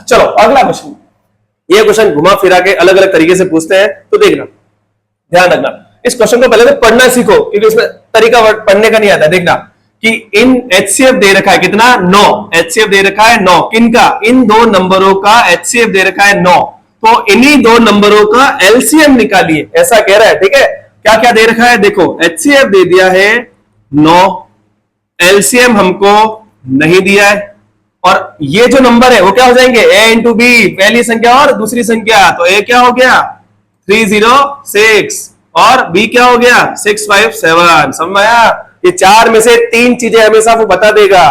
चलो अगला क्वेश्चन, ये क्वेश्चन घुमा फिरा के अलग अलग तरीके से पूछते हैं, तो देखना ध्यान रखना, इस क्वेश्चन को पहले तो पढ़ना सीखो, क्योंकि इसमें तरीका पढ़ने का नहीं आता। देखना कि इन एचसीएफ दे रखा है कितना 9, एचसीएफ दे रखा है 9, किनका, इन दो नंबरों का एचसीएफ दे रखा है 9, तो इन्हीं दो नंबरों का एलसीएम निकालिए, ऐसा कह रहा है। ठीक है, क्या क्या दे रखा है, देखो एचसीएफ दे दिया है 9, एलसीएम हमको नहीं दिया है, और ये जो नंबर है वो क्या हो जाएंगे ए इंटू बी, पहली संख्या और दूसरी संख्या, तो ए क्या हो गया 306 और बी क्या हो गया 657। समझ में आया, ये 4 में से 3 चीजें हमेशा वो बता देगा,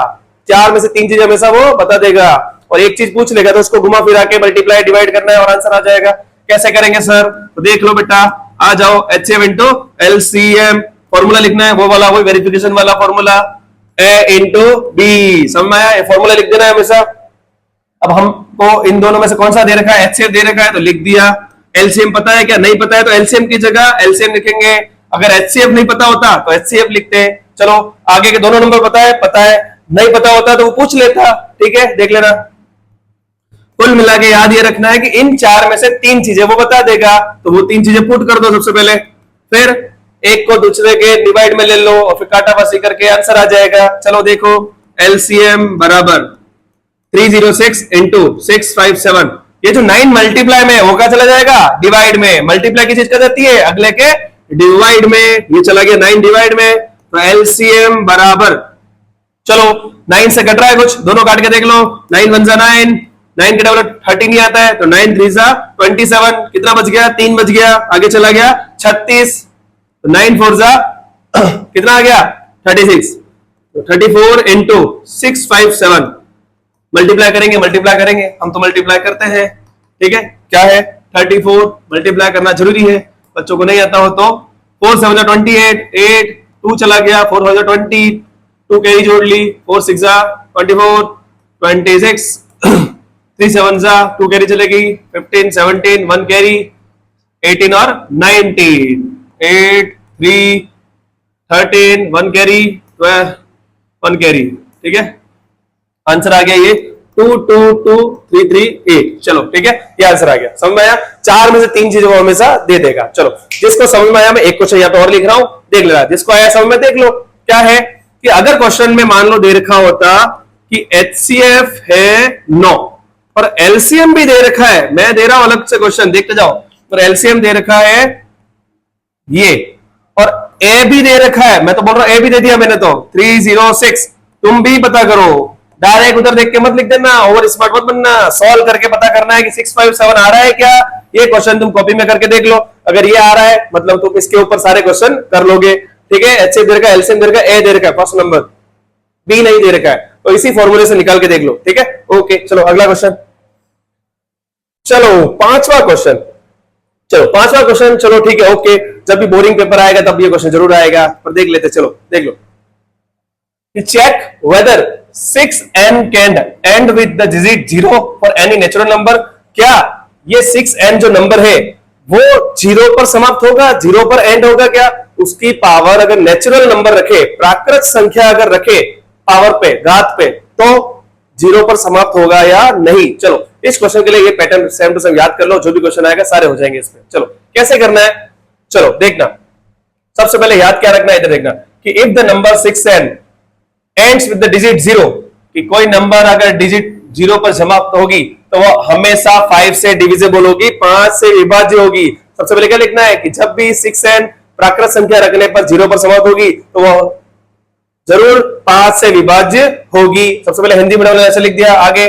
4 में से 3 चीजें हमेशा वो बता देगा, और एक चीज पूछ लेगा तो उसको घुमा फिरा के मल्टीप्लाई डिवाइड करना है और आंसर आ जाएगा। कैसे करेंगे सर, तो देख लो बेटा, आ जाओ एचसीएफ इंटू एलसीएम, फॉर्मूला लिखना है वो वाला, वही वेरिफिकेशन वाला फॉर्मूला, ए इंटू बी, समझ में आया, फॉर्मूला लिख देना है हमेशा। अब हमको इन दोनों में से कौन सा दे रखा है, एचसीएफ दे रखा है तो लिख दिया, एलसीएम पता है क्या, नहीं पता है तो एलसीएम की जगह एलसीएम लिखेंगे, अगर HCF नहीं पता होता तो HCF लिखते हैं। चलो आगे के दोनों नंबर पता है, नहीं पता होता तो वो पूछ लेता। ठीक है, देख लेना। कुल मिला के याद ये रखना है कि इन चार में से तीन चीजें वो बता देगा, तो वो तीन चीजें पुट कर दो सबसे पहले, फिर एक को दूसरे के डिवाइड में ले लो और फिर काटाबासी करके आंसर आ जाएगा। चलो देखो, LCM बराबर 306 इंटू 657। ये जो 9 मल्टीप्लाई में वो क्या चला जाएगा, डिवाइड में। मल्टीप्लाई की चीज क्या जाती है, अगले के डिवाइड में। ये चला गया 9 डिवाइड में, तो LCM बराबर, चलो 9 से कट रहा है कुछ, दोनों काट के देख लो। 9 1 जा 9, 9 के डबल 13 आता है, तो 9 3 जा 27। कितना बच गया, 3 बच गया। आगे चला गया 36, तो 9 4 जा कितना आ गया, 36। तो 34 इंटू 657 मल्टीप्लाई करेंगे, हम तो मल्टीप्लाई करते हैं। ठीक है, क्या है 34 मल्टीप्लाई करना जरूरी है, बच्चों को नहीं आता हो तो। 4 7 जा 28, 8 2 चला गया, 4 5 जा 20, 2 कैरी जोड़ ली, 4 6 जा 24, 26 3 7 जा 2 कैरी चलेगी, 15 17 1 कैरी, 18 और 19, 8 3 13 1 कैरी, 12 1 कैरी। ठीक है, आंसर आ गया ये 2 2 2 3 3 8। चलो ठीक है, ये आंसर आ गया। समझ में आया, चार में से तीन चीजें वो हमेशा दे देगा। चलो जिसको समझ में आया, मैं एक क्वेश्चन या तो और लिख रहा हूं, देख लेना। जिसको आया समझ में देख लो। क्या है कि अगर क्वेश्चन में मान लो दे रखा होता कि HCF है 9 और LCM भी दे रखा है, मैं दे रहा हूं अलग से क्वेश्चन, देखते जाओ। और LCM दे रखा है ये और A भी दे रखा है, मैं तो बोल रहा हूं A भी दे दिया मैंने तो 306। तुम भी पता करो, डायरेक्ट उधर देख के मत लिख देना, ओवर स्मार्ट मत बनना, सॉल्व करके पता करना है कि 657 आ रहा है क्या। ये क्वेश्चन तुम कॉपी में करके देख लो, अगर ये आ रहा है मतलब तुम इसके ऊपर सारे क्वेश्चन कर लोगे। ठीक है, HCF दे रखा है, LCM दे रखा है, A दे रखा है, फर्स्ट नंबर, B नहीं दे रखा है, तो इसी फॉर्मूले से निकाल के देख लो। ठीक है, ओके चलो अगला क्वेश्चन। चलो पांचवा क्वेश्चन, चलो ठीक है, ओके। जब भी बोरिंग पेपर आएगा तब ये क्वेश्चन जरूर आएगा, पर देख लेते, चलो देख लो। Check weather 6n can end with the digit 0 for any natural number। क्या ये 6n जो नंबर है वो 0 पर समाप्त होगा, 0 पर एंड होगा क्या? उसकी पावर अगर नेचुरल नंबर रखे, प्राकृत संख्या अगर रखे पावर पे, घात पे, तो 0 पर समाप्त होगा या नहीं। चलो इस क्वेश्चन के लिए ये पैटर्न सेम टू सेम याद कर लो, जो भी क्वेश्चन आएगा सारे हो जाएंगे इसमें। चलो कैसे करना है, चलो देखना। सबसे पहले याद क्या रखना है, इधर देखना कि if the number 6n ends with the digit 0, कि कोई नंबर अगर डिजिट 0 पर समाप्त होगी तो वो हमेशा 5 से डिविजिबल होगी, 5 से विभाज्य होगी। सबसे पहले क्या लिखना है कि जब भी 6n प्राकृत संख्या रखने पर 0 पर समाप्त होगी तो वो जरूर 5 से विभाज्य होगी। सबसे पहले हिंदी मीडियम में ऐसे लिख दिया। आगे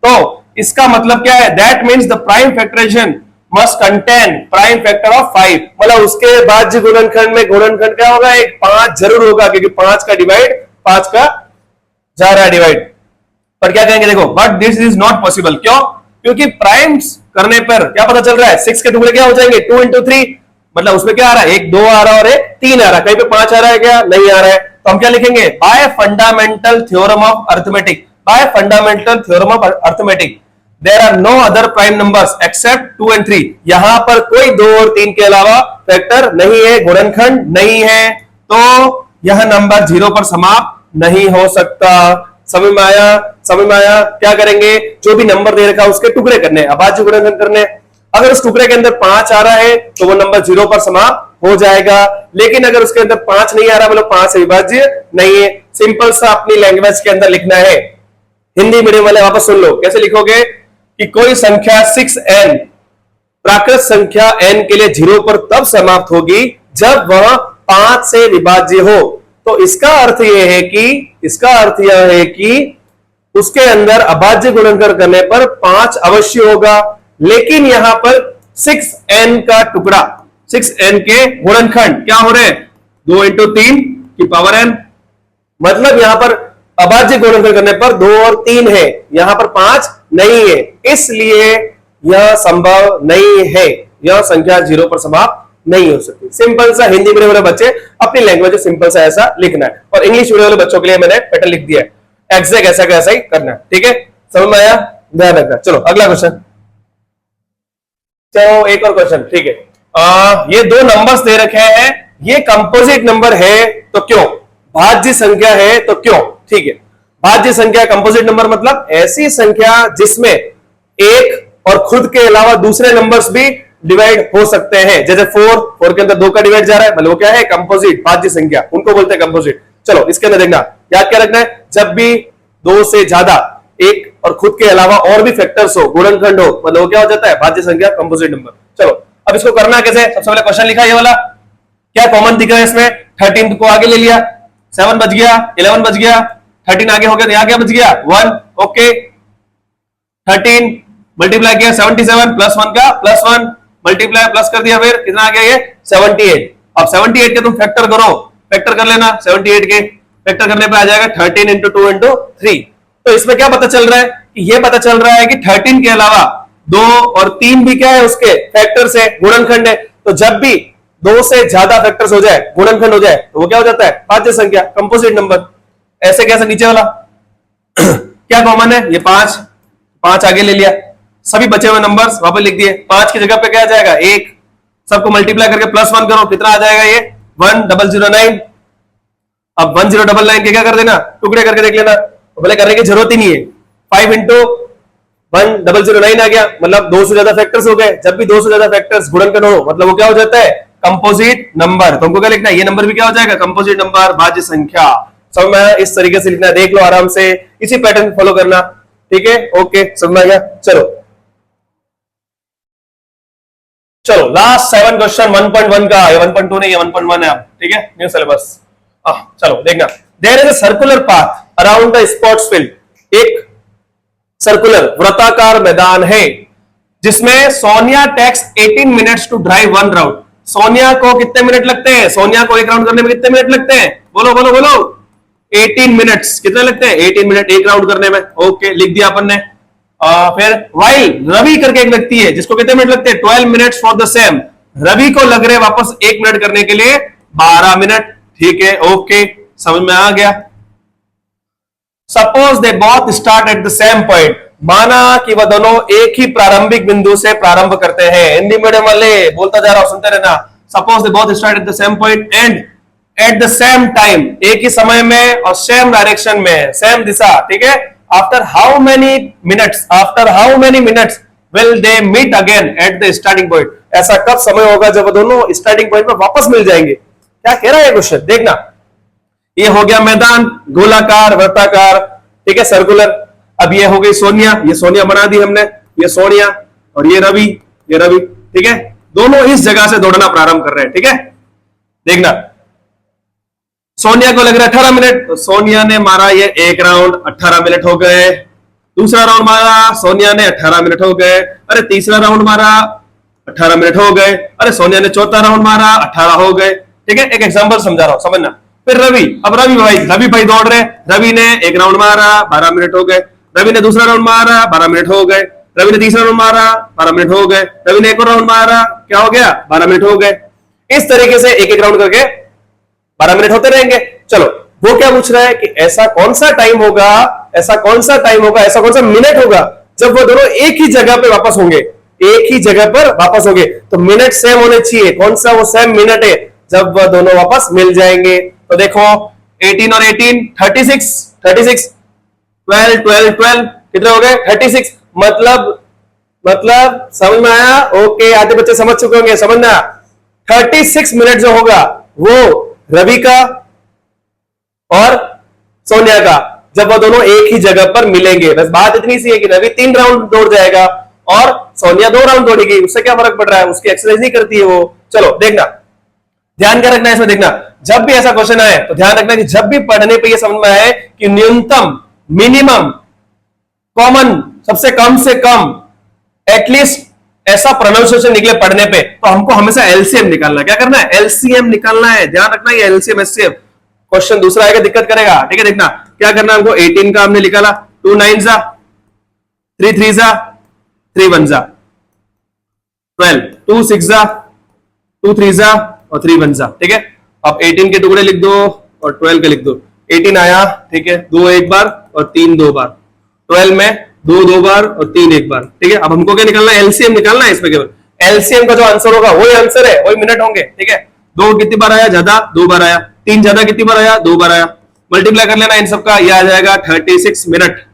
तो इसका मतलब क्या है, that means the prime factorization must contain prime factor of 5, मतलब उसके भाज्य गुणनखंड में गुणनखंड क्या होगा, एक 5 जरूर होगा, क्योंकि 5 का डिवाइड 5 का जा रहा है डिवाइड। पर क्या कहेंगे, देखो but this is not possible. क्यों? क्योंकि प्राइम्स करने पर क्या पता चल रहा है, 6 के टुकड़े क्या हो जाएंगे, 2 into 3, मतलब उसमें क्या आ रहा है, एक 2 आ रहा है और एक 3 आ रहा है। कहीं पे 5 आ रहा है क्या, नहीं आ रहा है। तो हम क्या लिखेंगे, by fundamental theorem of arithmetic, by fundamental theorem of arithmetic there are no other prime numbers except 2 and 3। यहां पर कोई 2 और 3 के अलावा फैक्टर नहीं है, गुणनखंड नहीं है, तो यह नंबर 0 पर समाप्त नहीं हो सकता। समझ में आया? समझ में आया? क्या करेंगे, जो भी नंबर दे रखा है उसके टुकड़े करने, अभाज्य गुणनखंड करने। अगर उस टुकड़े के अंदर 5 आ रहा है तो वो नंबर 0 पर समाप्त हो जाएगा, लेकिन अगर उसके अंदर 5 नहीं आ रहा, मतलब 5 से विभाज्य नहीं है। सिंपल सा अपनी लैंग्वेज के अंदर लिखना है। हिंदी मीडियम वाले वापस सुन लो, कैसे लिखोगे कि कोई संख्या 6n प्राकृत संख्या n के लिए 0 पर तब समाप्त होगी जब वह 5 से विभाज्य हो। तो इसका अर्थ यह है कि उसके अंदर अभाज्य गुणनखंड करने पर 5 अवश्य होगा, लेकिन यहां पर 6n का टुकड़ा, 6n के गुणनखंड क्या हो रहे हैं, 2 into 3 की पावर n, मतलब यहां पर अभाज्य गुणनखंड करने पर 2 और 3 है, यहां पर 5 नहीं है, इसलिए यह संभव नहीं है, यह संख्या 0 पर समाप्त नहीं हो सकती। सिंपल सा हिंदी मीडियम वाले बच्चे अपनी लैंग्वेज में सिंपल सा ऐसा लिखना है, और इंग्लिश मीडियम वाले बच्चों के लिए मैंने पैटर्न लिख दिया है, एग्जैक्ट ऐसा कैसा ही करना है। ठीक है, समझ में आया? ध्यान रखना। चलो अगला क्वेश्चन, चलो एक और क्वेश्चन। ठीक है, ये 2 नंबर्स दे रखे हैं ये कंपोजिट नंबर है तो क्यों, भाज्य संख्या है तो क्यों, ठीक है। भाज्य संख्या कंपोजिट नंबर मतलब ऐसी संख्या जिसमें एक और खुद के अलावा दूसरे नंबर्स भी डिवाइड हो सकते हैं, जैसे 4 के अंदर 2 का डिवाइड जा रहा है, मतलब वो क्या है, कंपोजिट, भाज्य संख्या, उनको बोलते हैं कंपोजिट। चलो इसके अंदर देखना, याद क्या रखना है, जब भी 2 से ज्यादा एक और खुद के अलावा और भी फैक्टर्स हो, गुणनखंड हो, मतलब वो क्या हो जाता है, भाज्य संख्या, कंपोजिट नंबर। चलो अब इसको करना कैसे, सबसे पहले क्वेश्चन लिखा ये वाला, क्या कॉमन दिख रहा है इसमें, 13 को आगे ले लिया, 7 बच गया, 11 बच गया, 13 आगे हो गया, तो यहां क्या बच गया, 1, ओके। 13 मल्टीप्लाई किया 77 प्लस 1 का प्लस 1 मल्टीप्लाई प्लस कर दिया, फिर कितना आ गया ये 78। अब 78 के तुम फैक्टर करो, फैक्टर कर लेना, 78 के फैक्टर करने पे आ जाएगा 13 इंटू 2 इंटू 3। तो इसमें क्या पता चल रहा है कि ये पता चल रहा है कि 13 के अलावा 2 और 3 भी क्या है, उसके फैक्टर्स है, गुणनखंड है। तो जब भी 2 से ज्यादा फैक्टर्स हो जाए, गुणनखंड हो जाए, तो वो क्या हो जाता है, भाज्य संख्या, कंपोजिट नंबर। ऐसे कैसे नीचे वाला क्या कॉमन है, ये 5 आगे ले लिया, सभी बचे हुए नंबर्स वापस लिख दिए, 5 की जगह पे क्या आ जाएगा 1, सबको मल्टीप्लाई करके प्लस 1 करो, कितना आ जाएगा ये 1009। अब 1099 के क्या कर देना, टुकड़े करके देख लेना, तो भले करने की जरूरत ही नहीं है, 5 इंटू 1009 आ गया, मतलब 2 से ज्यादा फैक्टर्स हो गए। जब भी 2 से ज्यादा फैक्टर्स गुणनखंड हो, मतलब वो क्या हो जाता है, कंपोजिट नंबर। तो हमको क्या लिखना है, ये नंबर भी क्या हो जाएगा, कंपोजिट नंबर, भाज्य संख्या। समझ में आया, इस तरीके से लिखना है, देख लो आराम से, इसी पैटर्न फॉलो करना, ठीक है, ओके, समझ में आ गया। चलो लास्ट 7 क्वेश्चन 1.1 का, ये 1.2 नहीं, ये 1.1 है, ठीक है, न्यू सिलेबस। चलो देखना, there is a circular path around the sports field, एक सर्कुलर वृत्ताकार मैदान है जिसमें Sonia takes 18 minutes to drive 1 round. Sonia को कितने मिनट लगते हैं, सोनिया को एक राउंड करने में कितने मिनट लगते हैं, बोलो बोलो बोलो, 18 मिनट्स, कितने लगते हैं, 18 मिनट एक राउंड करने में, ओके, लिख दिया अपन ने। फिर वाइल रवि करके एक व्यक्ति है जिसको कितने मिनट लगते हैं, 12 minutes for the same, Ravi को लग रहे वापस 1 मिनट करने के लिए 12 मिनट, ठीक है, ओके, समझ में आ गया। Suppose they both start at the same point, माना कि वह दोनों एक ही प्रारंभिक बिंदु से प्रारंभ करते हैं। हिंदी मीडियम वाले बोलता जा रहा हूं, सुनते रहना। Suppose they both start at the same point and at the same time, एक ही समय में और सेम डायरेक्शन में, सेम दिशा, ठीक है। After how many minutes will they meet again at the starting point, ऐसा कब समय होगा जब वो दोनों स्टार्टिंग पॉइंट में वापस मिल जाएंगे। क्या कह रहा है क्वेश्चन, देखना, ये हो गया मैदान, गोलाकार, वृत्ताकार, ठीक है, सर्कुलर। अब ये हो गई सोनिया, ये सोनिया बना दी हमने, ये सोनिया, और ये रवि, ये रवि, ठीक है, दोनों इस जगह से दौड़ना प्रारंभ कर रहे हैं, ठीक है। देखना, सोनिया को लग रहा है 18 मिनट, तो सोनिया ने मारा ये एक राउंड, 18 मिनट हो गए। दूसरा राउंड मारा सोनिया ने, 18 मिनट हो गए। अरे तीसरा राउंड मारा, 18 मिनट हो गए। अरे सोनिया ने चौथा राउंड मारा, 18 हो गए, ठीक है। एक एग्जांपल समझा रहा हूं, समझना। फिर रवि, अब रवि भाई दौड़ रहे, रवि ने एक राउंड मारा, 12 मिनट हो गए। रवि ने दूसरा राउंड मारा, 12 मिनट हो गए। रवि ने तीसरा राउंड मारा, 12 मिनट हो गए। रवि ने एक और राउंड मारा, क्या हो गया, 12 मिनट हो गए। इस तरीके से एक एक राउंड करके 12 मिनट होते रहेंगे। चलो, वो क्या पूछ रहा है कि ऐसा कौन सा टाइम होगा, ऐसा कौन सा मिनट होगा जब वो दोनों एक ही जगह पे वापस होंगे, एक ही जगह पर वापस होंगे। तो मिनट सेम होने चाहिए, कौन सा वो सेम मिनट है जब वह दोनों वापस मिल जाएंगे। तो देखो 18 और 18 36, 12 कितने हो गए, 36। मतलब समझ में आया, ओके, आधे बच्चे समझ चुके होंगे, समझना। 36 मिनट जो होगा वो रवि का और सोनिया का, जब वो दोनों एक ही जगह पर मिलेंगे। बस बात इतनी सी है कि रवि 3 राउंड दौड़ जाएगा और सोनिया 2 राउंड दौड़ेगी, उससे क्या फर्क पड़ रहा है, उसकी एक्सरसाइज नहीं करती है वो। चलो देखना, ध्यान क्या रखना है इसमें, देखना, जब भी ऐसा क्वेश्चन आए तो ध्यान रखना कि जब भी पढ़ने पे ये समझ में आए कि न्यूनतम, मिनिमम, कॉमन, सबसे कम से कम, एटलीस्ट ऐसा प्रोनाउंसिएशन निकले पढ़ने पे, तो हमको हमेशा एलसीएम निकालना है। क्या करना है, एलसीएम निकालना है, ध्यान रखना। ये एलसीएम एचसीएफ क्वेश्चन दूसरा आएगा, दिक्कत करेगा, ठीक है। देखना क्या करना है हमको, 18 का हमने निकाला, 2 9 जा, 3 3 जा, 3 1 जा, 12, 2 6 जा, 2 3 जा और 3 1 जा, ठीक है। अब 18 के टुकड़े लिख दो और 12 के लिख दो। 18 आया, ठीक है, 2 एक बार और 3 2 बार। 12 में 2 2 बार और 3 एक बार, ठीक है। अब हमको क्या निकालना है, एलसीएम निकालना है इसमें। केवल एलसीएम का जो आंसर होगा वही आंसर है, वही मिनट होंगे, ठीक है। 2 कितनी बार आया? ज्यादा 2 बार आया। 3 ज्यादा कितनी बार आया? 2 बार आया। मल्टीप्लाई कर लेना इन सबका, यह आ जाएगा 36 मिनट।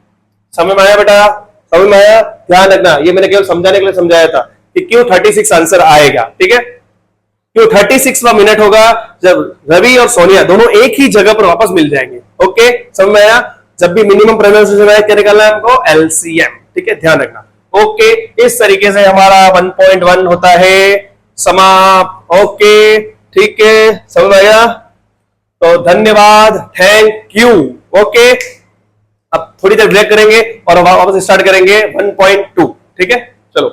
समझ में आया बेटा? समझ में आया? ध्यान रखना, ये मैंने केवल समझाने के लिए समझाया था कि क्यों 36 आंसर आएगा। ठीक है, क्यों 36वां मिनट होगा जब रवि और सोनिया दोनों एक ही जगह पर वापस मिल जाएंगे। ओके, समझ में आया? जब भी मिनिमम प्रोनाउंसिएशन आए क्या निकालना है हमको? एलसीएम। ठीक है, ध्यान रखना। ओके, इस तरीके से हमारा 1.1 होता है समाप्त। ओके, ठीक है, समझ में आया? तो धन्यवाद, थैंक यू। ओके, अब थोड़ी देर ब्रेक करेंगे और वापस स्टार्ट करेंगे 1.2। ठीक है, चलो।